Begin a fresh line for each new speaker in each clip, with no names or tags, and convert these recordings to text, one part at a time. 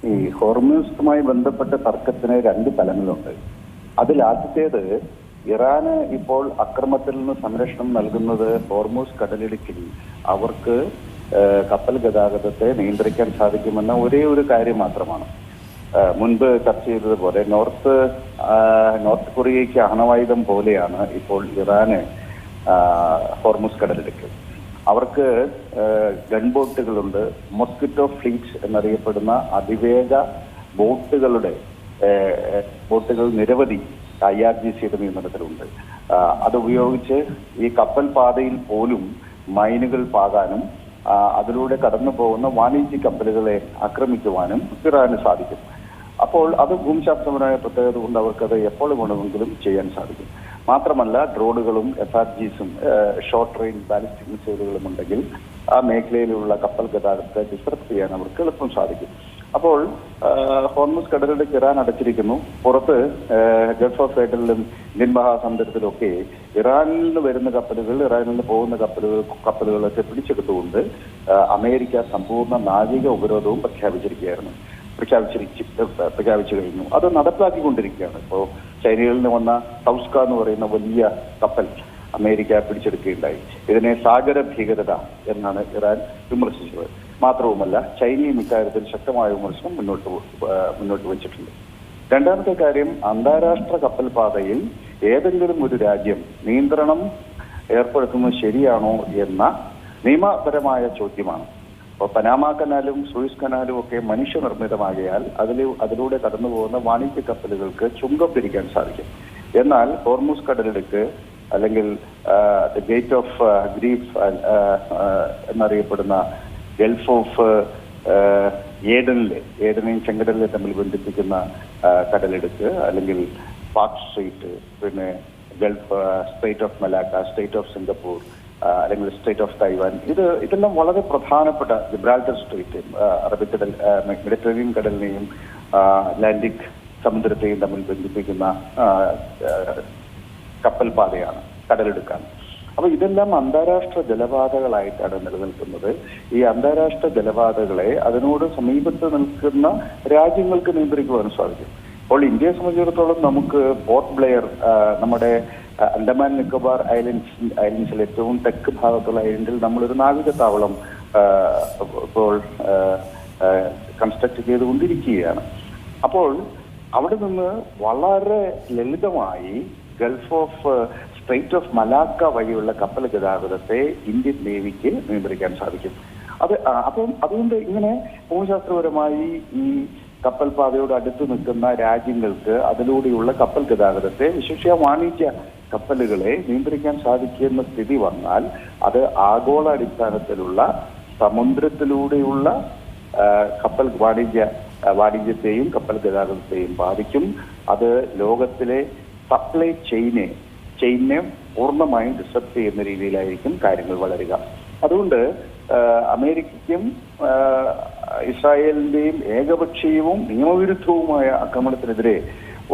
ഈ ഹോർമൂസുമായി ബന്ധപ്പെട്ട തർക്കത്തിന് രണ്ട് തലങ്ങളുണ്ട്. അതിൽ ആദ്യത്തേത് ഇറാന് ഇപ്പോൾ അക്രമത്തിൽ നിന്ന് സംരക്ഷണം നൽകുന്നത് ഹോർമൂസ് കടലിടുക്കിൽ അവർക്ക് കപ്പൽ ഗതാഗതത്തെ നിയന്ത്രിക്കാൻ സാധിക്കുമെന്ന ഒരേ ഒരു കാര്യം മാത്രമാണ്. മുൻപ് ചർച്ച ചെയ്തതുപോലെ നോർത്ത് കൊറിയയ്ക്ക് അണവായുധം പോലെയാണ് ഇപ്പോൾ ഇറാന് ഹോർമൂസ് കടലിടുക്ക്. അവർക്ക് ഗൺബോട്ടുകളുണ്ട്. മോസ്കിറ്റോ ഫ്ലീറ്റ് എന്നറിയപ്പെടുന്ന അതിവേഗ ബോട്ടുകൾ നിരവധി IRGCയുടെ നിയന്ത്രണത്തിലുണ്ട്. അതുപയോഗിച്ച് ഈ കപ്പൽ പാതയിൽ പോലും മൈനുകൾ പാകാനും അതിലൂടെ കടന്നു പോകുന്ന വാണിജ്യ കപ്പലുകളെ ആക്രമിക്കുവാനും ഇറാന് സാധിക്കും. അപ്പോൾ അത് ഭൂമിശാസ്ത്രപരമായ പ്രത്യേകത കൊണ്ട് അവർക്കത് എപ്പോൾ വേണമെങ്കിലും ചെയ്യാൻ സാധിക്കും. മാത്രമല്ല ഡ്രോണുകളും FRGസും ഷോർട്ട് റേഞ്ച് ബാലിസ്റ്റിക് മിസൈലുകളും ഉണ്ടെങ്കിൽ ആ മേഖലയിലുള്ള കപ്പൽ ഗതാഗതത്തെ ഡിസ്ട്രപ്റ്റ് ചെയ്യാൻ അവർക്ക് എളുപ്പം സാധിക്കും. അപ്പോൾ ഹോർമൂസ് കടലിടുക്ക് ഇറാൻ അടച്ചിരിക്കുന്നു. പുറത്ത് ഗൾഫ് ഓഫ് ഏഡനിലും ഇന്ത്യൻ മഹാസമുദ്രത്തിലൊക്കെ ഇറാനിൽ നിന്ന് വരുന്ന കപ്പലുകൾ, ഇറാനിൽ നിന്ന് പോകുന്ന കപ്പലുകളൊക്കെ പിടിച്ചെടുത്തുകൊണ്ട് അമേരിക്ക സമ്പൂർണ്ണ നാവിക ഉപരോധവും പ്രഖ്യാപിച്ചു കഴിഞ്ഞു. അത് നടപ്പാക്കിക്കൊണ്ടിരിക്കുകയാണ്. ഇപ്പോൾ ചൈനയിൽ നിന്ന് വന്ന തൗസ്ക എന്ന് പറയുന്ന വലിയ കപ്പൽ അമേരിക്ക പിടിച്ചെടുക്കുകയുണ്ടായി. ഇതിനെ സാഗര ഭീകരത എന്നാണ് ഇറാൻ വിമർശിച്ചത്. മാത്രവുമല്ല ചൈനയും ഇക്കാര്യത്തിൽ ശക്തമായ വിമർശനം മുന്നോട്ട് വച്ചിട്ടുണ്ട്. രണ്ടാമത്തെ കാര്യം, അന്താരാഷ്ട്ര കപ്പൽ പാതയിൽ ഏതെങ്കിലും ഒരു രാജ്യം നിയന്ത്രണം ഏർപ്പെടുത്തുന്നത് ശരിയാണോ എന്ന നിയമപരമായ ചോദ്യമാണ്. അപ്പോൾ പനാമ കനാലും സൂയിസ് കനാലും ഒക്കെ മനുഷ്യനിർമ്മിതമാകിയാൽ അതിലൂടെ കടന്നു പോകുന്ന വാണിജ്യ കപ്പലുകൾക്ക് ചുങ്കം പിരിക്കാൻ സാധിക്കും. എന്നാൽ ഹോർമൂസ് കടലിടുക്ക് അല്ലെങ്കിൽ ഗേറ്റ് ഓഫ് ഗ്രീഫ് എന്നറിയപ്പെടുന്ന ഗൾഫ് ഓഫ് ഏഡനെയും ചെങ്കടലിനെ തമ്മിൽ ബന്ധിപ്പിക്കുന്ന കടലിടുക്ക്, അല്ലെങ്കിൽ പാക് സ്ട്രെയിറ്റ്, പിന്നെ Gulf straight of Malacca, straight of Singapore, അല്ലെങ്കിൽ സ്ട്രെയിറ്റ് ഓഫ് തൈവാൻ, ഇതെല്ലാം വളരെ പ്രധാനപ്പെട്ട ജിബ്രാൾട്ടർ സ്ട്രെയിറ്റ്, അറബിക്കടൽ, മെഡിറ്ററേനിയൻ കടലിനെയും അറ്റ്ലാന്റിക് സമുദ്രത്തെയും തമ്മിൽ ബന്ധിപ്പിക്കുന്ന കപ്പൽ പാതയാണ്, കടലിടുക്കാണ്. അപ്പൊ ഇതെല്ലാം അന്താരാഷ്ട്ര ജലപാതകളായിട്ടാണ് നിലനിൽക്കുന്നത്. ഈ അന്താരാഷ്ട്ര ജലപാതകളെ അതിനോട് സമീപത്ത് നിൽക്കുന്ന രാജ്യങ്ങൾക്ക് നിയന്ത്രിക്കുവാനും സാധിക്കും. അപ്പോൾ ഇന്ത്യയെ സംബന്ധിച്ചിടത്തോളം നമുക്ക് പോർട്ട് ബ്ലെയർ, നമ്മുടെ അണ്ടമാൻ നിക്കോബാർ ഐലൻഡ്സിൽ ഏറ്റവും തെക്ക് ഭാഗത്തുള്ള ഐലൻഡിൽ നമ്മളൊരു നാവിക താവളം ഇപ്പോൾ കൺസ്ട്രക്ട് ചെയ്തുകൊണ്ടിരിക്കുകയാണ്. അപ്പോൾ അവിടെ നിന്ന് വളരെ ലളിതമായി Gulf of straight of Malacca വഴിയുള്ള കപ്പൽ ഗതാഗതത്തെ ഇന്ത്യൻ നേവിക്ക് നിയന്ത്രിക്കാൻ സാധിക്കും. അപ്പം അതുകൊണ്ട് ഇങ്ങനെ ഭൂമിശാസ്ത്രപരമായി ഈ കപ്പൽ പാതയോട് അടുത്ത് നിൽക്കുന്ന രാജ്യങ്ങൾക്ക് അതിലൂടെയുള്ള കപ്പൽ ഗതാഗതത്തെ, വിശേഷ വാണിജ്യ കപ്പലുകളെ നിയന്ത്രിക്കാൻ സാധിക്കുന്ന സ്ഥിതി വന്നാൽ അത് ആഗോള അടിസ്ഥാനത്തിലുള്ള സമുദ്രത്തിലൂടെയുള്ള കപ്പൽ വാണിജ്യത്തെയും കപ്പൽ ഗതാഗതത്തെയും ബാധിക്കും. അത് ലോകത്തിലെ സപ്ലൈ ചെയിനെ പൂർണ്ണമായും ഡിസ്റ്റർബ് ചെയ്യുന്ന രീതിയിലായിരിക്കും കാര്യങ്ങൾ വളരുക. അതുകൊണ്ട് അമേരിക്കയ്ക്കും ഇസ്രായേലിന്റെയും ഏകപക്ഷീയവും നിയമവിരുദ്ധവുമായ ആക്രമണത്തിനെതിരെ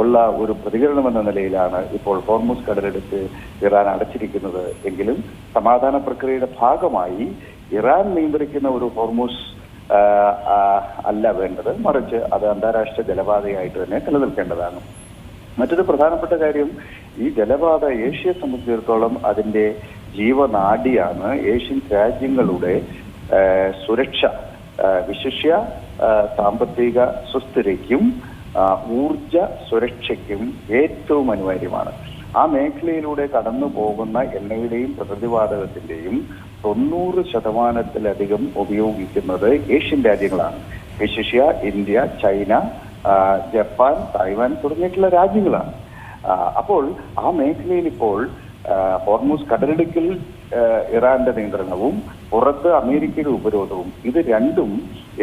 ഉള്ള ഒരു പ്രതികരണം എന്ന നിലയിലാണ് ഇപ്പോൾ ഹോർമൂസ് കടലിടുക്ക് ഇറാൻ അടച്ചിരിക്കുന്നത്. എങ്കിലും സമാധാന പ്രക്രിയയുടെ ഭാഗമായി ഇറാൻ നിയന്ത്രിക്കുന്ന ഒരു ഹോർമൂസ് അല്ല വേണ്ടത്, മറിച്ച് അത് അന്താരാഷ്ട്ര ജലപാതയായിട്ട് തന്നെ നിലനിൽക്കേണ്ടതാണ്. മറ്റൊരു പ്രധാനപ്പെട്ട കാര്യം, ഈ ജലപാത ഏഷ്യയെ സംബന്ധിച്ചിടത്തോളം അതിന്റെ ജീവനാഡിയാണ്. ഏഷ്യൻ രാജ്യങ്ങളുടെ സുരക്ഷ, വിശിഷ്യ സാമ്പത്തിക സുസ്ഥിരയ്ക്കും ഊർജ സുരക്ഷയ്ക്കും ഏറ്റവും അനിവാര്യമാണ്. ആ മേഖലയിലൂടെ കടന്നു പോകുന്ന എണ്ണയുടെയും പ്രകൃതിവാതകത്തിന്റെയും 90% ഉപയോഗിക്കുന്നത് ഏഷ്യൻ രാജ്യങ്ങളാണ്. വിശിഷ്യ ഇന്ത്യ, ചൈന, ജപ്പാൻ, തായ്വാൻ തുടങ്ങിയിട്ടുള്ള രാജ്യങ്ങളാണ്. അപ്പോൾ ആ മേഖലയിൽ ഇപ്പോൾ ഹോർമൂസ് കടലിടുക്കിൽ ഇറാന്റെ നിയന്ത്രണവും പുറത്ത് അമേരിക്കയുടെ ഉപരോധവും, ഇത് രണ്ടും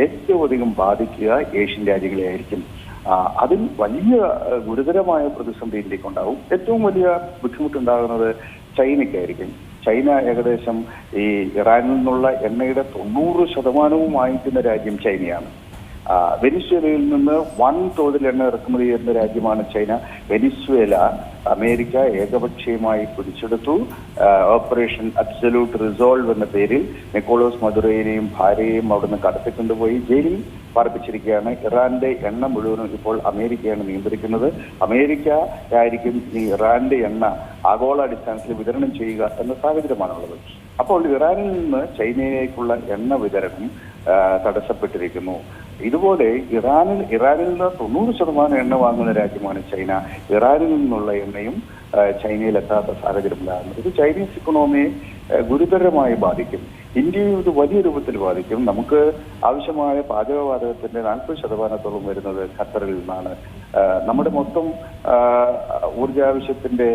ഏറ്റവും അധികം ബാധിക്കുക ഏഷ്യൻ രാജ്യങ്ങളെ ആയിരിക്കും. അതിൽ വലിയ ഗുരുതരമായ പ്രതിസന്ധി ഇന്ത്യക്കുണ്ടാവും. ഏറ്റവും വലിയ ബുദ്ധിമുട്ടുണ്ടാകുന്നത് ചൈനയ്ക്കായിരിക്കും. ചൈന ഏകദേശം ഈ ഇറാനിൽ നിന്നുള്ള എണ്ണയുടെ 90% വാങ്ങിക്കുന്ന രാജ്യം ചൈനയാണ്. വെനിസ്വേലയിൽ നിന്ന് വൻതോതിൽ എണ്ണ ഇറക്കുമതി ചെയ്യുന്ന രാജ്യമാണ് ചൈന. വെനിസ്വേല അമേരിക്ക ഏകപക്ഷീയമായി പിടിച്ചെടുത്തു. ഓപ്പറേഷൻ അബ്സല്യൂട്ട് റിസോൾവ് എന്ന പേരിൽ നിക്കോളാസ് മദുറോയെയും ഭാര്യയെയും അവിടുന്ന് കടത്തിക്കൊണ്ടുപോയി ജയിലിൽ പാർപ്പിച്ചിരിക്കുകയാണ്. ഇറാന്റെ എണ്ണ മുഴുവനും ഇപ്പോൾ അമേരിക്കയാണ് നിയന്ത്രിക്കുന്നത്. അമേരിക്ക ആയിരിക്കും ഈ ഇറാന്റെ എണ്ണ ആഗോളാടിസ്ഥാനത്തിൽ വിതരണം ചെയ്യുക എന്ന സാഹചര്യമാണുള്ളത്. അപ്പോൾ ഇറാനിൽ നിന്ന് ചൈനയിലേക്കുള്ള എണ്ണ വിതരണം തടസ്സപ്പെട്ടിരിക്കുന്നു. ഇതുപോലെ ഇറാനിൽ നിന്ന് 90% എണ്ണ വാങ്ങുന്ന രാജ്യമാണ് ചൈന. ഇറാനിൽ നിന്നുള്ള എണ്ണയും ചൈനയിലെത്താത്ത സാഹചര്യമുണ്ടാകുന്നത്. ഇത് ചൈനീസ് ഇക്കണോമിയെ ഗുരുതരമായി ബാധിക്കും. ഇന്ത്യയെ ഇത് വലിയ രൂപത്തിൽ ബാധിക്കും. നമുക്ക് ആവശ്യമായ പാചകവാതകത്തിന്റെ 40% വരുന്നത് ഖത്തറിൽ നിന്നാണ്. നമ്മുടെ മൊത്തം ഊർജാവശ്യത്തിന്റെ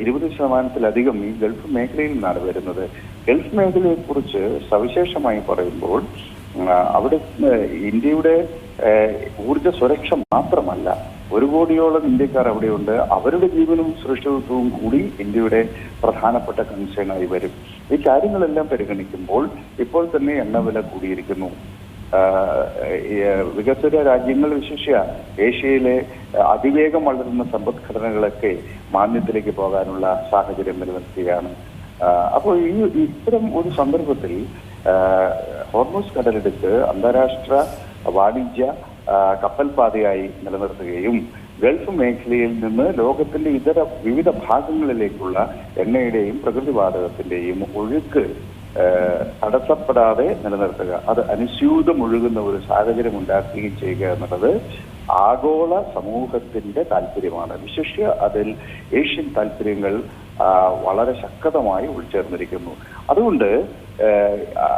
20%-ലധികം ഈ ഗൾഫ് മേഖലയിൽ നിന്നാണ് വരുന്നത്. ഗൾഫ് മേഖലയെക്കുറിച്ച് സവിശേഷമായി പറയുമ്പോൾ അവിടെ ഇന്ത്യയുടെ ഊർജ സുരക്ഷ മാത്രമല്ല, 1 കോടിയോളം ഇന്ത്യക്കാർ അവിടെയുണ്ട്. അവരുടെ ജീവനും സുരക്ഷിതത്വവും കൂടി ഇന്ത്യയുടെ പ്രധാനപ്പെട്ട കൺസേണായി വരും. ഈ കാര്യങ്ങളെല്ലാം പരിഗണിക്കുമ്പോൾ ഇപ്പോൾ തന്നെ എണ്ണവില കൂടിയിരിക്കുന്നു. വികസിത രാജ്യങ്ങൾ, വിശേഷിച്ച് ഏഷ്യയിലെ അതിവേഗം വളരുന്ന സമ്പദ്ഘടനകളൊക്കെ മാന്ദ്യത്തിലേക്ക് പോകാനുള്ള സാഹചര്യം നിലനിൽക്കുകയാണ്. അപ്പോൾ ഇത്തരം ഒരു സന്ദർഭത്തിൽ ഹോർമുസ് കടലിടുക്ക് അന്താരാഷ്ട്ര വാണിജ്യ കപ്പൽപാതയായി നിലനിർത്തുകയും ഗൾഫ് മേഖലയിൽ നിന്ന് ലോകത്തിന്റെ വിവിധ ഭാഗങ്ങളിലേക്കുള്ള എണ്ണയുടെയും പ്രകൃതിവാതകത്തിന്റെയും ഒഴുക്ക് തടസ്സപ്പെടാതെ നിലനിർത്തുക, അത് അനുസ്യൂതം ഒഴുകുന്ന ഒരു സാഹചര്യം ഉണ്ടാക്കുകയും ചെയ്യുക എന്നുള്ളത് ആഗോള സമൂഹത്തിന്റെ താല്പര്യമാണ്. വിശേഷിച്ച് അതിൽ ഏഷ്യൻ താല്പര്യങ്ങൾ വളരെ ശക്തമായി ഉൾച്ചേർന്നിരിക്കുന്നു. അതുകൊണ്ട്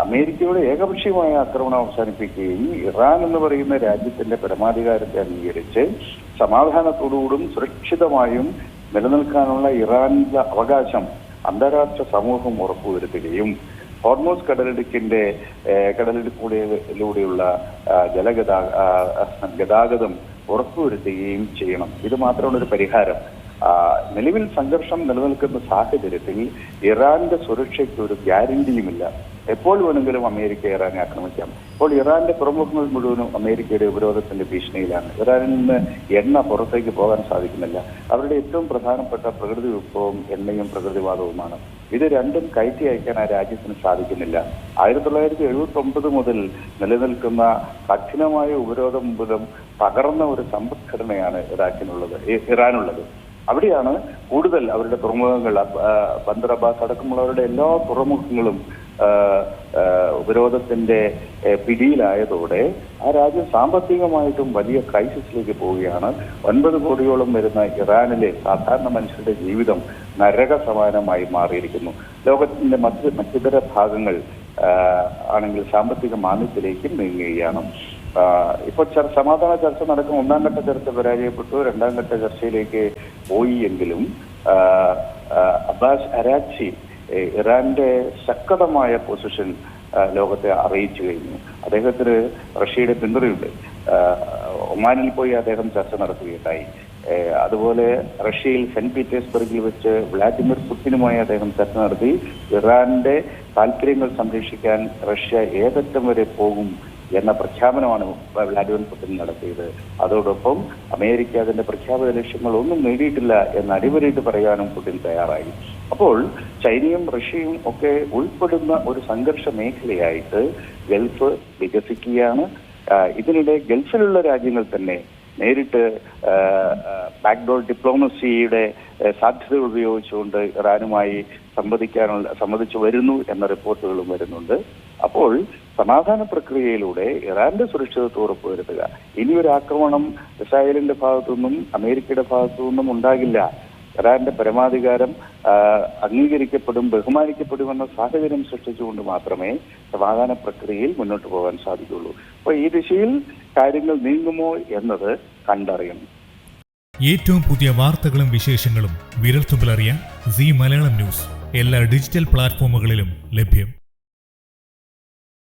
അമേരിക്കയുടെ ഏകപക്ഷീയമായ ആക്രമണം അവസാനിപ്പിക്കുകയും ഇറാൻ എന്ന് പറയുന്ന രാജ്യത്തിന്റെ പരമാധികാരത്തെ അംഗീകരിച്ച് സമാധാനത്തോടുകൂടും സുരക്ഷിതമായും നിലനിൽക്കാനുള്ള ഇറാന്റെ അവകാശം അന്താരാഷ്ട്ര സമൂഹം ഉറപ്പുവരുത്തുകയും ഹോർമുസ് കടലിടുക്കിലൂടെയുള്ള ഗതാഗതം ഉറപ്പുവരുത്തുകയും ചെയ്യണം. ഇത് മാത്രമാണ് ഒരു പരിഹാരം. നിലവിൽ സംഘർഷം നിലനിൽക്കുന്ന സാഹചര്യത്തിൽ ഇറാന്റെ സുരക്ഷയ്ക്ക് ഒരു ഗ്യാരണ്ടിയുമില്ല. എപ്പോൾ വേണമെങ്കിലും അമേരിക്ക ഇറാനെ ആക്രമിക്കാം. ഇപ്പോൾ ഇറാന്റെ തുറമുഖങ്ങൾ മുഴുവനും അമേരിക്കയുടെ ഉപരോധത്തിന്റെ ഭീഷണിയിലാണ്. ഇറാനിൽ നിന്ന് എണ്ണ പുറത്തേക്ക് പോകാൻ സാധിക്കുന്നില്ല. അവരുടെ ഏറ്റവും പ്രധാനപ്പെട്ട പ്രകൃതി വിഭവം എണ്ണയും പ്രകൃതിവാതവുമാണ്. ഇത് രണ്ടും കയറ്റി അയക്കാൻ ആ രാജ്യത്തിന് സാധിക്കുന്നില്ല. 1979 മുതൽ നിലനിൽക്കുന്ന കഠിനമായ ഉപരോധം മൂലം തകർന്ന ഒരു സമ്പദ്ഘടനയാണ് ഇറാനുള്ളത്. അവിടെയാണ് കൂടുതൽ അവരുടെ തുറമുഖങ്ങൾ, ബന്ദർ അബ്ബാസ് അടക്കമുള്ളവരുടെ എല്ലാ തുറമുഖങ്ങളും ഉപരോധത്തിന്റെ പിടിയിലായതോടെ ആ രാജ്യം സാമ്പത്തികമായിട്ടും വലിയ ക്രൈസിസിലേക്ക് പോവുകയാണ്. 9 കോടിയോളം വരുന്ന ഇറാനിലെ സാധാരണ മനുഷ്യരുടെ ജീവിതം നരക സമാനമായി മാറിയിരിക്കുന്നു. ലോകത്തിന്റെ മറ്റിതര ഭാഗങ്ങൾ ആണെങ്കിൽ സാമ്പത്തിക മാന്ദ്യത്തിലേക്ക് നീങ്ങുകയാണ്. ഇപ്പോൾ സമാധാന ചർച്ച നടക്കും. 1ാം ഘട്ട ചർച്ച പരാജയപ്പെട്ടു. 2ാം ഘട്ട ചർച്ചയിലേക്ക് പോയി എങ്കിലും അബ്ബാസ് അരാക്ചി ഇറാന്റെ ശക്തമായ പൊസിഷൻ ലോകത്തെ അറിയിച്ചു കഴിഞ്ഞു. അദ്ദേഹത്തിന് റഷ്യയുടെ പിന്തുണയുണ്ട്. ഒമാനിൽ പോയി അദ്ദേഹം ചർച്ച നടത്തുകയുണ്ടായി. അതുപോലെ റഷ്യയിൽ സെന്റ് പീറ്റേഴ്സ്ബർഗിൽ വെച്ച് വ്ളാഡിമിർ പുടിനുമായി അദ്ദേഹം ചർച്ച നടത്തി. ഇറാന്റെ താല്പര്യങ്ങൾ സംരക്ഷിക്കാൻ റഷ്യ ഏതറ്റം വരെ പോകും എന്ന പ്രഖ്യാപനമാണ് വ്ളാഡിമിർ പുടിൻ നടത്തിയത്. അതോടൊപ്പം അമേരിക്ക അതിന്റെ പ്രഖ്യാപിത ലക്ഷ്യങ്ങൾ ഒന്നും നേടിയിട്ടില്ല എന്ന് അടിവരയിട്ട് പറയാനും പുടിൻ തയ്യാറായി. അപ്പോൾ ചൈനയും റഷ്യയും ഒക്കെ ഉൾപ്പെടുന്ന ഒരു സംഘർഷ മേഖലയായിട്ട് ഗൾഫ് വികസിക്കുകയാണ്. ഇതിനിടെ ഗൾഫിലുള്ള രാജ്യങ്ങൾ തന്നെ നേരിട്ട് ബാക്ക്ഡോർ ഡിപ്ലോമസിയുടെ സാധ്യതകൾ ഉപയോഗിച്ചുകൊണ്ട് ഇറാനുമായി സമ്മതിച്ചു വരുന്നു എന്ന റിപ്പോർട്ടുകളും വരുന്നുണ്ട്. അപ്പോൾ സമാധാന പ്രക്രിയയിലൂടെ ഇറാന്റെ സുരക്ഷിതത്വം ഉറപ്പുവരുത്തുക. ഇനിയൊരു ആക്രമണം ഇസ്രായേലിന്റെ ഭാഗത്തുനിന്നും അമേരിക്കയുടെ ഭാഗത്തുനിന്നും ഉണ്ടാകില്ല. ഇറാന്റെ പരമാധികാരം അംഗീകരിക്കപ്പെടും, ബഹുമാനിക്കപ്പെടുമെന്ന സാഹചര്യം സൃഷ്ടിച്ചുകൊണ്ട് മാത്രമേ സമാധാന പ്രക്രിയയിൽ മുന്നോട്ട് പോകാൻ സാധിക്കുള്ളൂ. അപ്പോൾ ഈ ദിശയിൽ കാര്യങ്ങൾ നീങ്ങുമോ എന്നത് കണ്ടറിയണം.
ഏറ്റവും പുതിയ വാർത്തകളും വിശേഷങ്ങളും വിരൽത്തുമ്പിലറിയാൻ സീ മലയാളം ന്യൂസ് എല്ലാ ഡിജിറ്റൽ പ്ലാറ്റ്ഫോമുകളിലും ലഭ്യം.